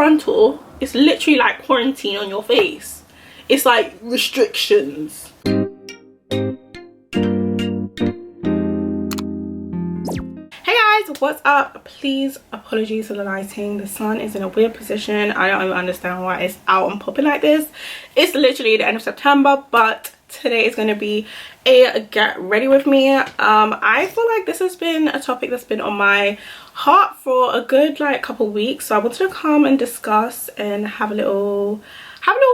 frontal, it's literally like quarantine on your face. It's like restrictions. What's up? Please apologies for the lighting. The sun is in a weird position. I don't even understand why it's out and popping like this. It's literally the end of September, but today is going to be a get ready with me. I feel like this has been a topic that's been on my heart for a good like couple weeks, so I wanted to come and discuss and have a little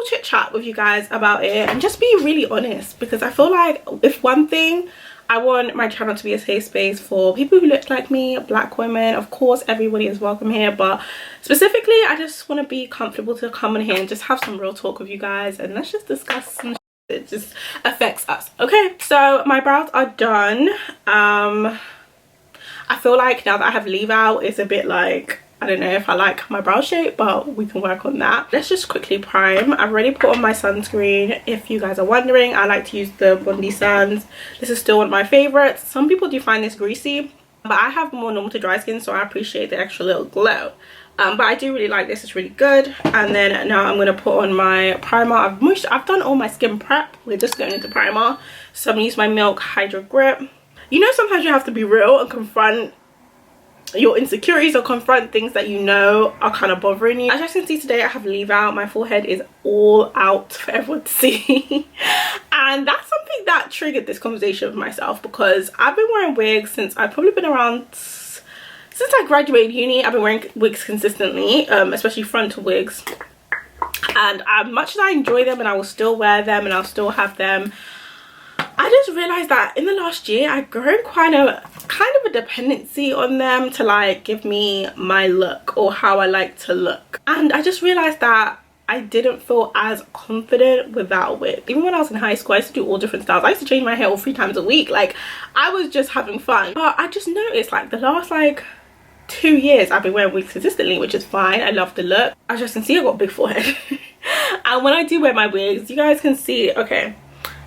chit chat with you guys about it and just be really honest, because I feel like if one thing, I want my channel to be a safe space for people who look like me, black women. Of course, everybody is welcome here, but specifically, I just want to be comfortable to come in here and just have some real talk with you guys, and let's just discuss some shit that just affects us. Okay, so my brows are done. I feel like now that I have leave out, it's a bit like, I don't know if I like my brow shape, but we can work on that. Let's just quickly prime. I've already put on my sunscreen. If you guys are wondering, I like to use the Bondi Suns. This is still one of my favorites. Some people do find this greasy, but I have more normal to dry skin, so I appreciate the extra little glow. But I do really like this. It's really good. And then now I'm going to put on my primer. I've done all my skin prep. We're just going into primer. So I'm going to use my Milk Hydro Grip. You know, sometimes you have to be real and confront your insecurities or confront things that you know are kind of bothering you. As you can see today, I have leave out. My forehead is all out for everyone to see. And that's something that triggered this conversation with myself, because I've been wearing wigs since I've probably been around, since I graduated uni. I've been wearing wigs consistently, especially frontal wigs. And much as I enjoy them and I will still wear them and I'll still have them, I just realized that in the last year I've grown kind of a dependency on them to like give me my look or how I like to look. And I just realized that I didn't feel as confident without a wig. Even when I was in high school, I used to do all different styles. I used to change my hair all 3 times a week. Like, I was just having fun. But I just noticed like the last like 2 years I've been wearing wigs consistently, which is fine. I love the look. As you can see, I've got a big forehead. And when I do wear my wigs, you guys can see, okay,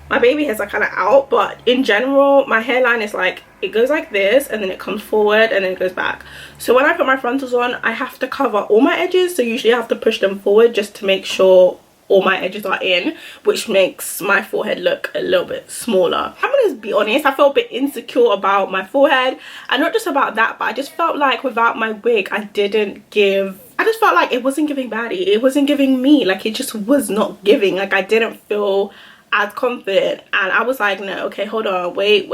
my baby hairs are kind of out, but in general my hairline is like, it goes like this and then it comes forward and then it goes back. So when I put my frontals on, I have to cover all my edges, so usually I have to push them forward just to make sure all my edges are in, which makes my forehead look a little bit smaller. I'm gonna be honest, I felt a bit insecure about my forehead, and not just about that, but I just felt like without my wig I just felt like it wasn't giving baddie, it wasn't giving me, like it just was not giving. Like I didn't feel as confident, and I was like, no, okay, hold on, wait,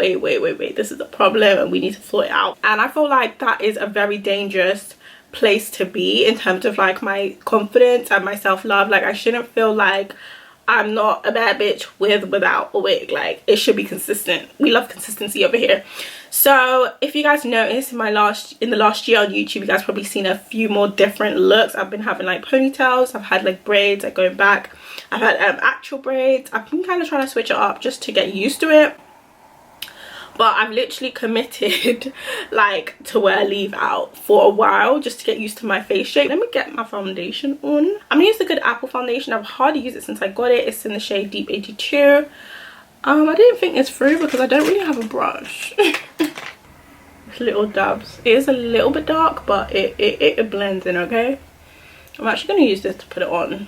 this is a problem and we need to sort it out. And I feel like that is a very dangerous place to be in terms of like my confidence and my self-love. Like I shouldn't feel like I'm not a bad bitch without a wig. Like it should be consistent. We love consistency over here. So if you guys notice in the last year on YouTube, you guys probably seen a few more different looks. I've been having like ponytails, I've had like braids, like going back, I've had actual braids. I've been kind of trying to switch it up just to get used to it, but I've literally committed like to wear leave out for a while just to get used to my face shape. Let me get my foundation on. I'm gonna use the Good Apple foundation. I've hardly used it since I got it. It's in the shade Deep 82. I didn't think it's through because I don't really have a brush. Little dabs. It is a little bit dark, but it blends in, okay? I'm actually going to use this to put it on.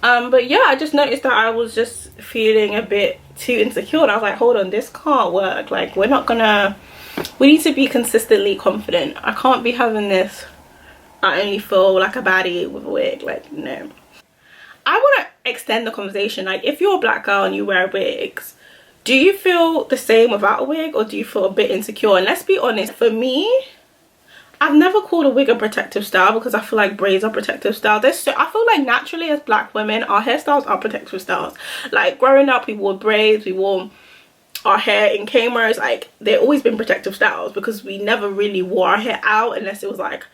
But yeah, I just noticed that I was just feeling a bit too insecure, and I was like, hold on, this can't work. Like we need to be consistently confident. I can't be having this, I only feel like a baddie with a wig. Like, no. I want to extend the conversation. Like, if you're a black girl and you wear wigs, do you feel the same without a wig, or do you feel a bit insecure? And let's be honest, for me, I've never called a wig a protective style because I feel like braids are protective style. I feel like naturally as black women, our hairstyles are protective styles. Like growing up, we wore braids, we wore our hair in cameras. Like they've always been protective styles because we never really wore our hair out unless it was like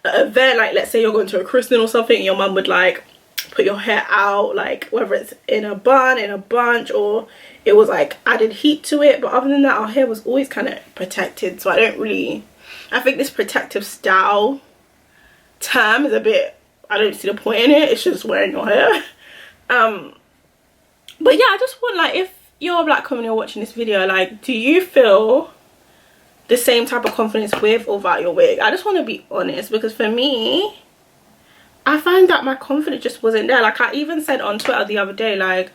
an event. Like let's say you're going to a christening or something and your mum would like put your hair out, like whether it's in a bun, in a bunch, or it was like added heat to it. But other than that, our hair was always kind of protected. So I think this protective style term is a bit, I don't see the point in it. It's just wearing your hair. But yeah, I just want, like, if you're a black woman, you're watching this video, like, do you feel the same type of confidence with or without your wig. I just want to be honest, because for me, I find that my confidence just wasn't there. Like, I even said on Twitter the other day, like,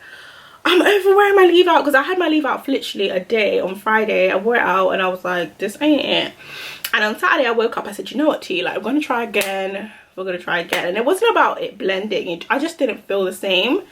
I'm over wearing my leave out, because I had my leave out for literally a day on Friday. I wore it out and I was like, this ain't it. And on Saturday I woke up, I said, you know what, T, like, I'm gonna try again. We're gonna try again. And it wasn't about it blending, I just didn't feel the same.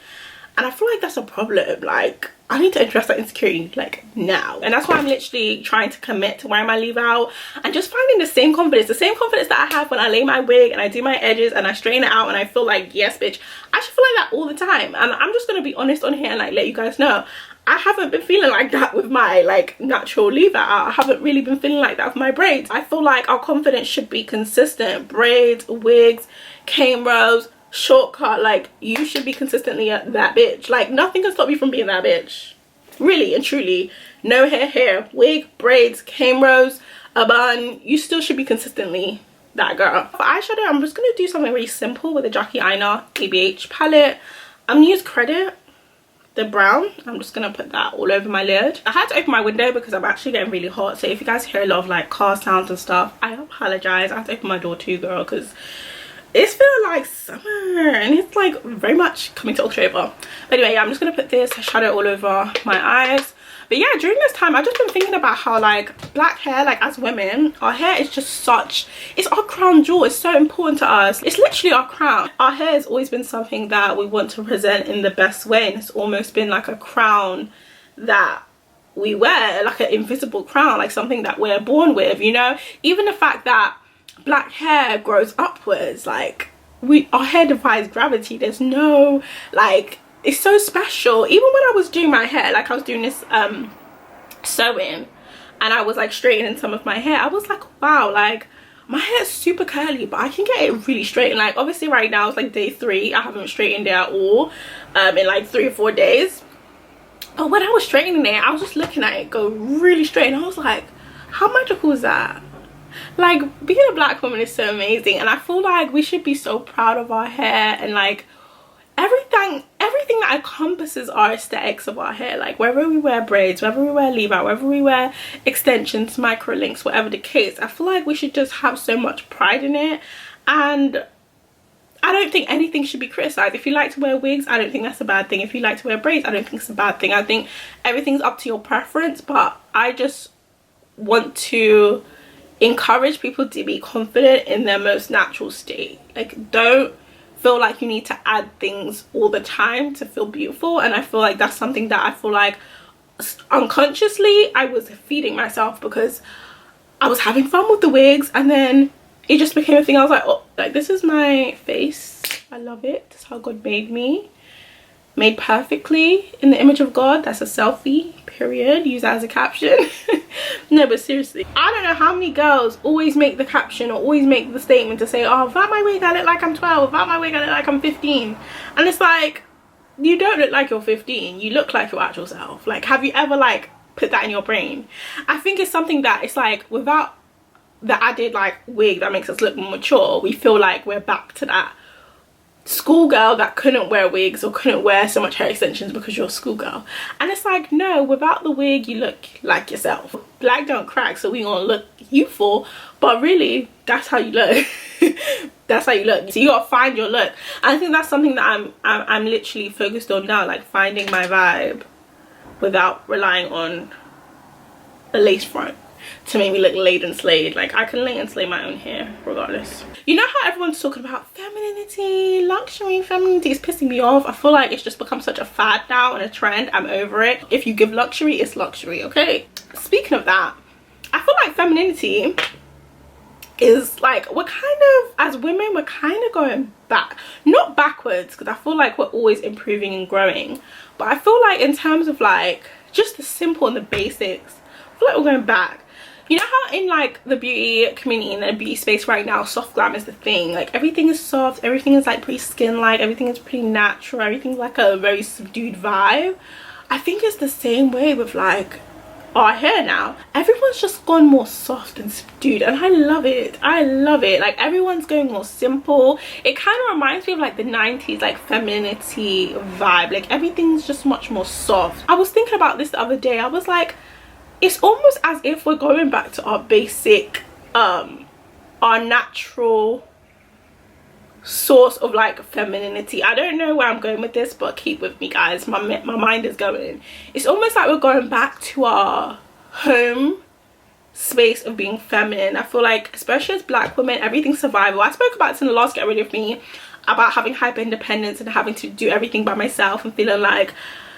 And I feel like that's a problem. Like, I need to address that insecurity like now. And that's why I'm literally trying to commit to wearing my leave out and just finding the same confidence that I have when I lay my wig and I do my edges and I straighten it out and I feel like, yes bitch, I should feel like that all the time. And I'm just gonna be honest on here and like let you guys know, I haven't been feeling like that with my like natural leave out. I haven't really been feeling like that with my braids. I feel like our confidence should be consistent. Braids, wigs, cane rows, shortcut, like, you should be consistently that bitch. Like, nothing can stop you from being that bitch, really and truly. No hair, wig, braids, cane rows, a bun, you still should be consistently that girl. For eyeshadow, I'm just gonna do something really simple with a Jackie Aina ABH palette. I'm gonna use Credit, the brown. I'm just gonna put that all over my lid. I had to open my window because I'm actually getting really hot, so if you guys hear a lot of like car sounds and stuff, I apologize. I have to open my door too, girl, because it's feeling like summer and it's like very much coming to October. But anyway, yeah, I'm just gonna put this shadow all over my eyes. But yeah, during this time I've just been thinking about how like black hair, like as women, our hair is just such, it's our crown jewel. It's so important to us. It's literally our crown. Our hair has always been something that we want to present in the best way, and it's almost been like a crown that we wear, like an invisible crown, like something that we're born with, you know. Even the fact that black hair grows upwards, like our hair defies gravity. There's no, like, it's so special. Even when I was doing my hair, like I was doing this sewing and I was like straightening some of my hair, I was like, wow, like my hair is super curly but I can get it really straight. And like obviously right now it's like day 3, I haven't straightened it at all in like 3 or 4 days. But when I was straightening it, I was just looking at it go really straight and I was like, how magical is that? Like, being a black woman is so amazing, and I feel like we should be so proud of our hair and like everything that encompasses our aesthetics of our hair. Like whether we wear braids, whether we wear leave out, whether we wear extensions, micro links, whatever the case, I feel like we should just have so much pride in it. And I don't think anything should be criticized. If you like to wear wigs, I don't think that's a bad thing. If you like to wear braids, I don't think it's a bad thing. I think everything's up to your preference, but I just want to encourage people to be confident in their most natural state. Like, don't feel like you need to add things all the time to feel beautiful. And I feel like that's something that I feel like unconsciously I was feeding myself, because I was having fun with the wigs and then it just became a thing. I was like, oh, like this is my face, I love it, that's how God made me, made perfectly in the image of God. That's a selfie, period. Use that as a caption. No, but seriously, I don't know how many girls always make the caption or always make the statement to say, oh, without my wig I look like I'm 12, without my wig I look like I'm 15. And it's like, you don't look like you're 15, you look like your actual self. Like, have you ever like put that in your brain? I think it's something that it's like, without the added like wig that makes us look more mature, we feel like we're back to that schoolgirl that couldn't wear wigs or couldn't wear so much hair extensions because you're a schoolgirl. And it's like, no, without the wig you look like yourself. Black don't crack, so we gonna look youthful, but really that's how you look. That's how you look. So you gotta find your look. And I think that's something that I'm literally focused on now, like finding my vibe without relying on a lace front to make me look laid and slayed. Like, I can lay and slay my own hair regardless. You know how everyone's talking about femininity, luxury, femininity is pissing me off. I feel like it's just become such a fad now and a trend. I'm over it. If you give luxury, it's luxury, okay? Speaking of that, I feel like femininity is like, we're kind of, as women, we're kind of going back. Not backwards, because I feel like we're always improving and growing. But I feel like in terms of like just the simple and the basics, I feel like we're going back. You know how in like the beauty community and the beauty space right now, soft glam is the thing. Like, everything is soft, everything is like pretty skin like, everything is pretty natural, everything's like a very subdued vibe. I think it's the same way with like our hair now. Everyone's just gone more soft and subdued, and I love it. I love it. Like, everyone's going more simple. It kind of reminds me of like the 90s like femininity vibe. Like, everything's just much more soft. I was thinking about this the other day. I was like, it's almost as if we're going back to our basic our natural source of like femininity. I don't know where I'm going with this, but keep with me guys, my mind is going. It's almost like we're going back to our home space of being feminine. I feel like, especially as black women, everything's survival. I spoke about this in the last Get Rid of Me, about having hyper independence and having to do everything by myself and feeling like,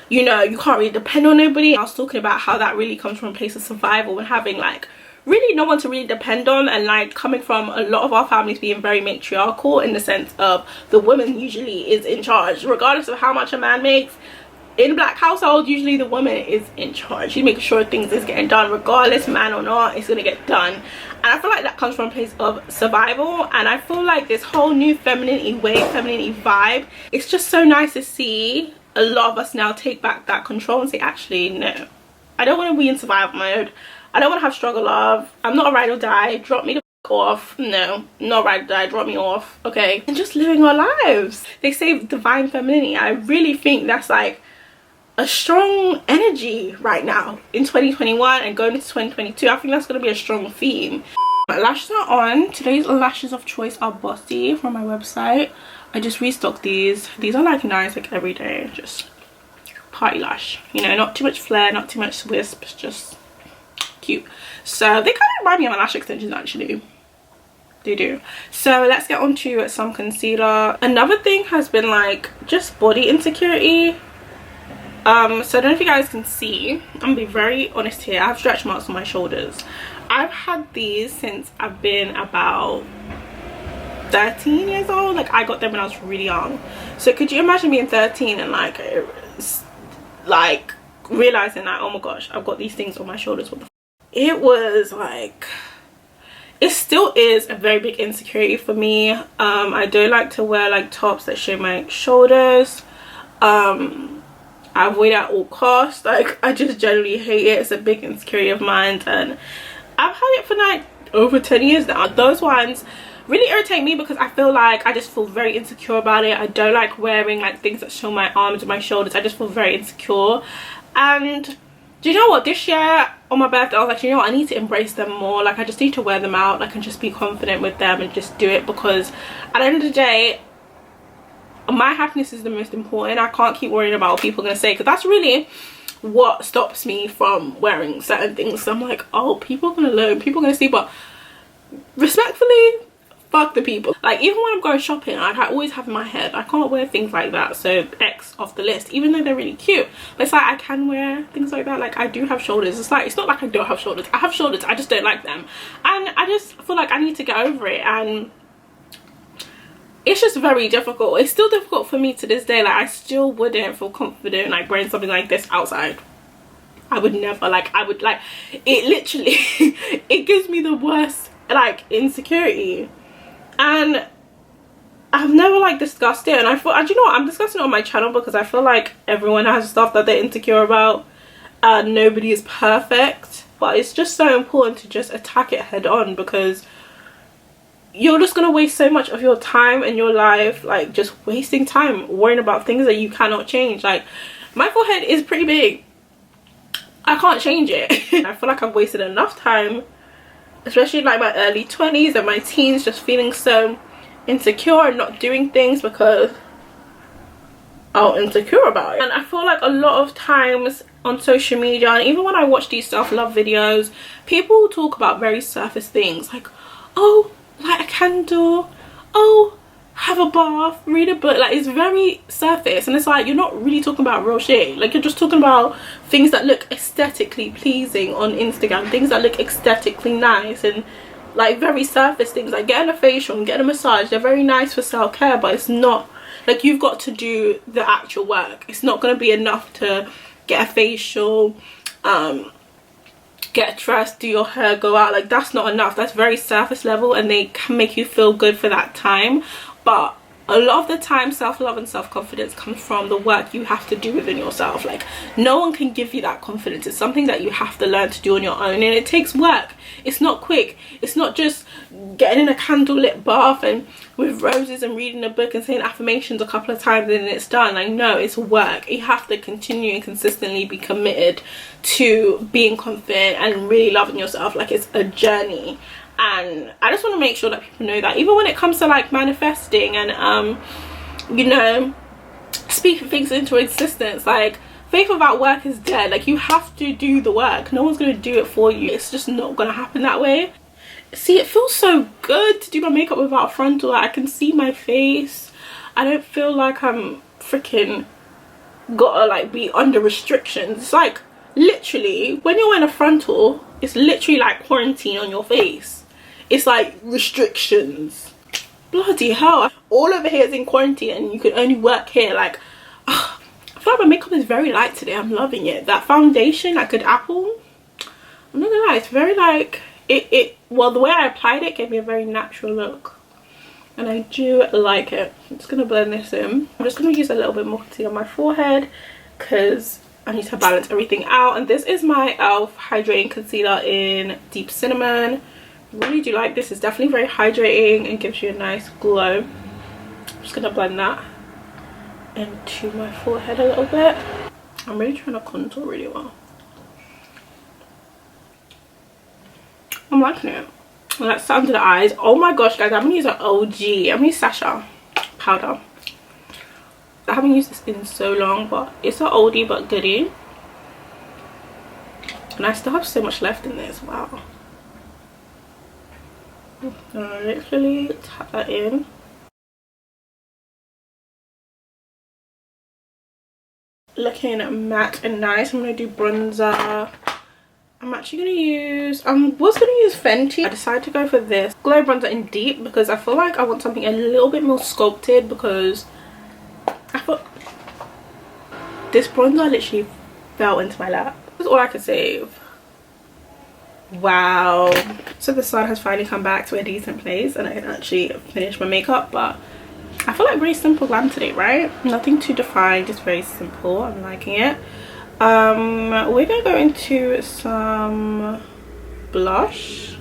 you know, you can't really depend on nobody. I was talking about how that really comes from a place of survival and having like really no one to really depend on, and like coming from a lot of our families being very matriarchal in the sense of the woman usually is in charge regardless of how much a man makes. In a black household, usually the woman is in charge. She's making sure things is getting done regardless, man or not, it's gonna get done. And I feel like that comes from a place of survival, and I feel like this whole new femininity wave, femininity vibe, it's just so nice to see a lot of us now take back that control and say, actually no, I don't want to be in survival mode. I don't want to have struggle love. I'm not a ride or die. Drop me the f off. No, not ride or die. Drop me off. Okay. And just living our lives. They say divine femininity. I really think that's like a strong energy right now in 2021 and going into 2022. I think that's going to be a strong theme. My lashes are on. Today's lashes of choice are Bossy from my website. I just restocked these. These are like nice, like every day. Just party lash. You know, not too much flare, not too much wisps. Just cute. So they kind of remind me of my lash extensions actually. They do. So let's get on to some concealer. Another thing has been like just body insecurity. So I don't know if you guys can see, I'm gonna be very honest here, I have stretch marks on my shoulders. I've had these since I've been about 13 years old. Like I got them when I was really young. So could you imagine being 13 and like realizing that, oh my gosh, I've got these things on my shoulders, what the f. It was like, it still is a very big insecurity for me. I don't like to wear like tops that show my shoulders. I avoid at all costs. Like I just generally hate it. It's a big insecurity of mine, and I've had it for like over 10 years now. Those ones really irritate me because I feel like I just feel very insecure about it. I don't like wearing like things that show my arms and my shoulders. I just feel very insecure. And do you know what, this year on my birthday I was like, you know what, I need to embrace them more. Like I just need to wear them out, like, and just be confident with them and just do it, because at the end of the day my happiness is the most important. I can't keep worrying about what people are going to say, because that's really what stops me from wearing certain things. So I'm like, oh, people are going to learn, people are going to see. But respectfully, fuck the people. Like even when I'm going shopping, I always have in my head, I can't wear things like that, so X off the list, even though they're really cute. But it's like I can wear things like that. Like I do have shoulders. It's like, it's not like I don't have shoulders. I have shoulders, I just don't like them, and I just feel like I need to get over it. And it's just very difficult. It's still difficult for me to this day. Like I still wouldn't feel confident like wearing something like this outside. I would never. Like I would, like, it literally it gives me the worst like insecurity, and I've never like discussed it. And I thought, do you know what, I'm discussing it on my channel because I feel like everyone has stuff that they're insecure about, and nobody is perfect. But it's just so important to just attack it head on, because you're just gonna waste so much of your time and your life, like just wasting time worrying about things that you cannot change. Like my forehead is pretty big, I can't change it. I feel like I've wasted enough time, especially in like my early 20s and my teens, just feeling so insecure and not doing things because I'm insecure about it. And I feel like a lot of times on social media, and even when I watch these self-love videos, people talk about very surface things, like, oh, light a candle, oh, have a bath, read a book. Like it's very surface, and it's like you're not really talking about real shit. Like you're just talking about things that look aesthetically pleasing on Instagram, things that look aesthetically nice, and like very surface things like getting a facial and getting a massage. They're very nice for self-care, but it's not like, you've got to do the actual work. It's not going to be enough to get a facial, get dressed, do your hair, go out. Like that's not enough. That's very surface level, and they can make you feel good for that time. But a lot of the time, self-love and self-confidence comes from the work you have to do within yourself. Like no one can give you that confidence. It's something that you have to learn to do on your own, and it takes work. It's not quick. It's not just getting in a candlelit bath and with roses and reading a book and saying affirmations a couple of times and then it's done. Like, no, it's work. You have to continue and consistently be committed to being confident and really loving yourself. Like, it's a journey. And I just want to make sure that people know that, even when it comes to like manifesting and you know, speaking things into existence, like, faith without work is dead. Like, you have to do the work. No one's going to do it for you. It's just not going to happen that way. See, it feels so good to do my makeup without a frontal. Like, I can see my face. I don't feel like I'm freaking gotta like be under restrictions. It's like, literally, when you're wearing a frontal, it's literally like quarantine on your face. It's like restrictions. Bloody hell. All over here is in quarantine and you can only work here. Like, I feel like my makeup is very light today. I'm loving it. That foundation, like Good Apple, I'm not gonna lie, it's very like, well, the way I applied it gave me a very natural look. And I do like it. I'm just gonna blend this in. I'm just gonna use a little bit more concealer on my forehead because I need to balance everything out. And this is my e.l.f. Hydrating Concealer in Deep Cinnamon. I really do like this. It's definitely very hydrating and gives you a nice glow. I'm just gonna blend that into my forehead a little bit. I'm really trying to contour really well. I'm liking it. And that's under the eyes. Oh my gosh, guys, I'm gonna use an OG. I'm gonna use Sacha powder. I haven't used this in so long, but it's an oldie but goodie. And I still have so much left in this. Wow. I'm gonna literally tap that in. Looking matte and nice. I'm gonna do bronzer. I'm actually gonna use, was gonna use Fenty. I decided to go for this glow bronzer in Deep because I feel like I want something a little bit more sculpted, because I thought this bronzer literally fell into my lap. That's all I could save. Wow. So the sun has finally come back to a decent place and I can actually finish my makeup, but I feel like very simple glam today, right? Nothing too defined, just very simple. I'm liking it. We're gonna go into some blush,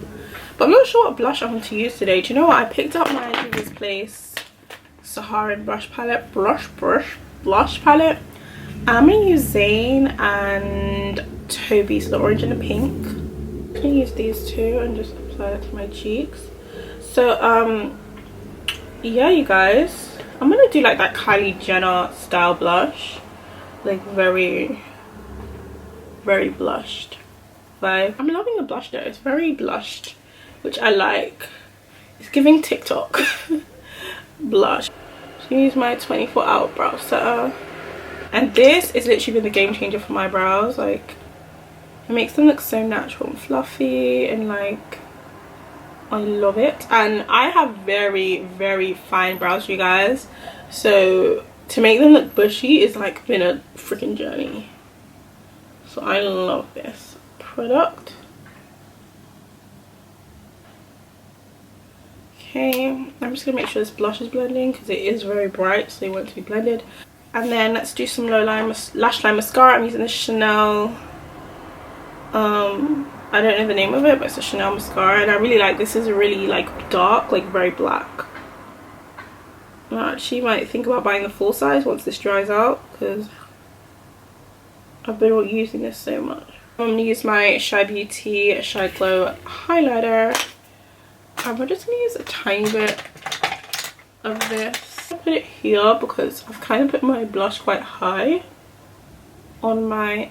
but I'm not sure what blush I want to use today. Do you know what? I picked up my previous place Saharan blush palette. I'm gonna use Zane and Toby, so the orange and the pink. I'm gonna use these two and just apply it to my cheeks. So yeah, you guys, I'm gonna do like that Kylie Jenner style blush, like very blushed vibe. I'm loving the blush though. It's very blushed, which I like. It's giving TikTok blush. So use my 24-hour brow setter, and this is literally been the game changer for my brows. Like, it makes them look so natural and fluffy, and like, I love it. And I have very fine brows, you guys, so to make them look bushy is like been a freaking journey. So I love this product. Okay, I'm just gonna make sure this blush is blending because it is very bright, so you want it to be blended. And then let's do some lash line mascara. I'm using the Chanel, I don't know the name of it, but it's a Chanel mascara, and I really like this. Is really like dark, like very black. I actually might think about buying the full size once this dries out because I've been using this so much. I'm gonna use my SHAIBEAUTY Shy Glow highlighter. I'm just gonna use a tiny bit of this. I'll put it here because I've kind of put my blush quite high on my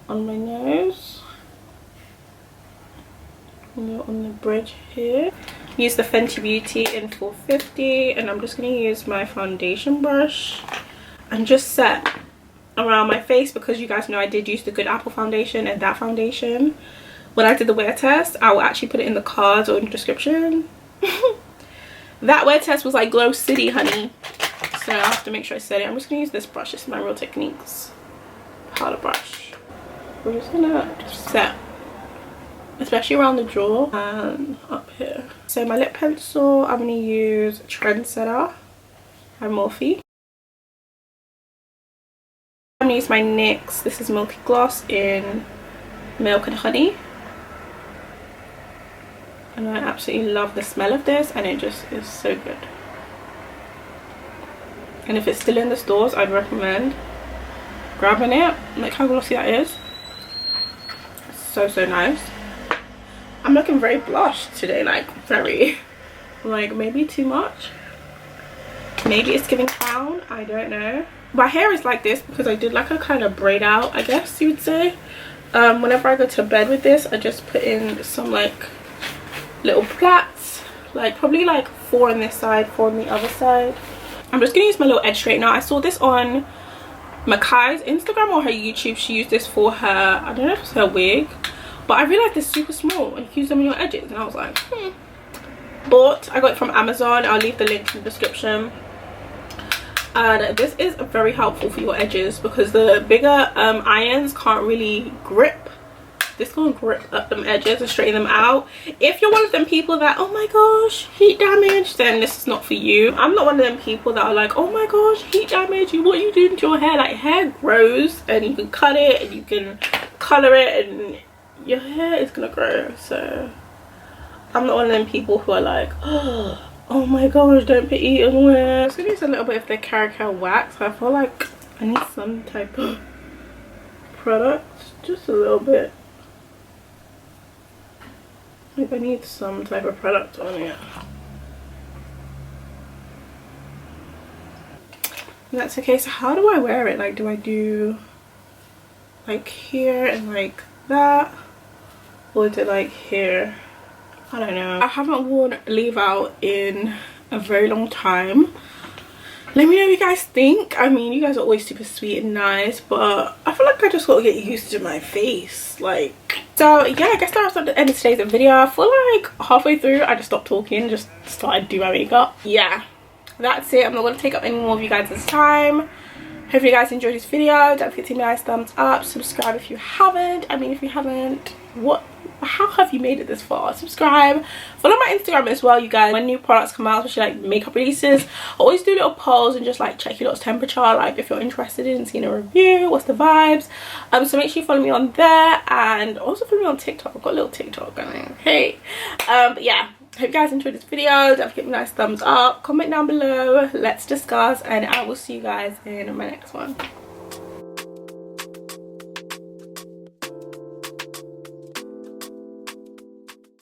on my nose, on the bridge here. Use the Fenty Beauty in 450, and I'm just gonna use my foundation brush and just set around my face, because you guys know I did use the Good Apple foundation, and that foundation, when I did the wear test, I will actually put it in the cards or in the description. That wear test was like Glow City, honey, so I have to make sure I set it. I'm just gonna use this brush. This is my Real Techniques powder brush. We're just gonna set, especially around the jaw and up here. So my lip pencil, I'm gonna use Trendsetter by Morphe. I'm gonna use my NYX, this is Milky Gloss in Milk and Honey. and I absolutely love the smell of this, and it just is so good. And if it's still in the stores, I'd recommend grabbing it. Look how glossy that is. So nice. I'm looking very blushed today, like very, like maybe too much. Maybe it's giving clown, I don't know. My hair is like this because I did like a kind of braid out, I guess you would say. Whenever I go to bed with this, I just put in some like little plaits, like probably like 4 on this side, 4 on the other side. I'm just gonna use my little edge straightener. I saw this on Makai's Instagram or her YouTube. She used this for her, I don't know if it's her wig, but I realized it's super small and you can use them on your edges, and I was like, But I got it from Amazon. I'll leave the link in the description. And this is very helpful for your edges because the bigger irons can't really grip. This can grip up them edges and straighten them out. If you're one of them people that, oh my gosh, heat damage, then this is not for you. I'm not one of them people that are like, oh my gosh, heat damage, what are you doing to your hair? Like, hair grows and you can cut it and you can color it and your hair is gonna grow. So I'm not one of them people who are like, oh my gosh, don't put heat on your hair. I'm just gonna use a little bit of the Caracal wax. I feel like I need some type of product, just a little bit. Like I need some type of product on it. And that's okay. So how do I wear it? Like, do I do like here and like that, or is it like here? I don't know. I haven't worn leave out in a very long time. Let me know what you guys think. I mean, you guys are always super sweet and nice, but I feel like I just gotta get used to my face. Like, so yeah, I guess that was at the end of today's video. I feel like halfway through I just stopped talking, just started doing my makeup. Yeah, that's it. I'm not gonna take up any more of you guys' time. Hope you guys enjoyed this video. Don't forget to give me a nice thumbs up. Subscribe if you haven't. I mean, if you haven't, how have you made it this far? Subscribe. Follow my Instagram as well, you guys. When new products come out, especially like makeup releases, I always do little polls and just like check your lot's temperature, like if you're interested in seeing a review, what's the vibes. So make sure you follow me on there, and also follow me on TikTok. I've got a little TikTok going. Hey, but yeah, hope you guys enjoyed this video. Don't forget to give me a nice thumbs up, comment down below, let's discuss, and I will see you guys in my next one.